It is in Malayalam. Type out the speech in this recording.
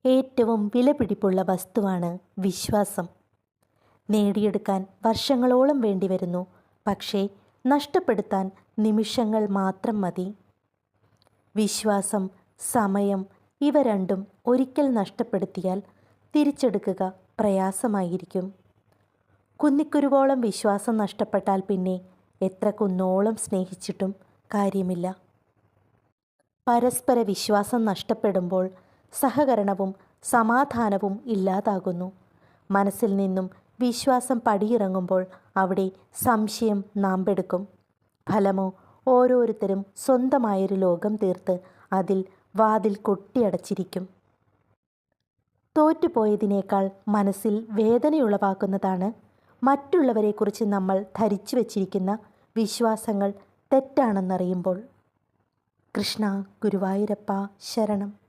ഏറ്റവും വിലപിടിപ്പുള്ള വസ്തുവാണ് വിശ്വാസം. നേടിയെടുക്കാൻ വർഷങ്ങളോളം വേണ്ടിവരുന്നു, പക്ഷേ നഷ്ടപ്പെടുത്താൻ നിമിഷങ്ങൾ മാത്രം മതി. വിശ്വാസം, സമയം ഇവ രണ്ടും ഒരിക്കൽ നഷ്ടപ്പെടുത്തിയാൽ തിരിച്ചെടുക്കുക പ്രയാസമായിരിക്കും. കുന്നിക്കുരുവോളം വിശ്വാസം നഷ്ടപ്പെട്ടാൽ പിന്നെ എത്ര കുന്നോളം സ്നേഹിച്ചിട്ടും കാര്യമില്ല. പരസ്പര വിശ്വാസം നഷ്ടപ്പെടുമ്പോൾ സഹകരണവും സമാധാനവും ഇല്ലാതാകുന്നു. മനസ്സിൽ നിന്നും വിശ്വാസം പടിയിറങ്ങുമ്പോൾ അവിടെ സംശയം നാമ്പെടുക്കും. ഫലമോ ഓരോരുത്തരും സ്വന്തമായൊരു ലോകം തീർത്ത് അതിൽ വാതിൽ കൊട്ടിയടച്ചിരിക്കും. തോറ്റുപോയതിനേക്കാൾ മനസ്സിൽ വേദനയുളവാക്കുന്നതാണ് മറ്റുള്ളവരെക്കുറിച്ച് നമ്മൾ ധരിച്ചു വച്ചിരിക്കുന്ന വിശ്വാസങ്ങൾ തെറ്റാണെന്നറിയുമ്പോൾ. കൃഷ്ണ ഗുരുവായൂരപ്പ ശരണം.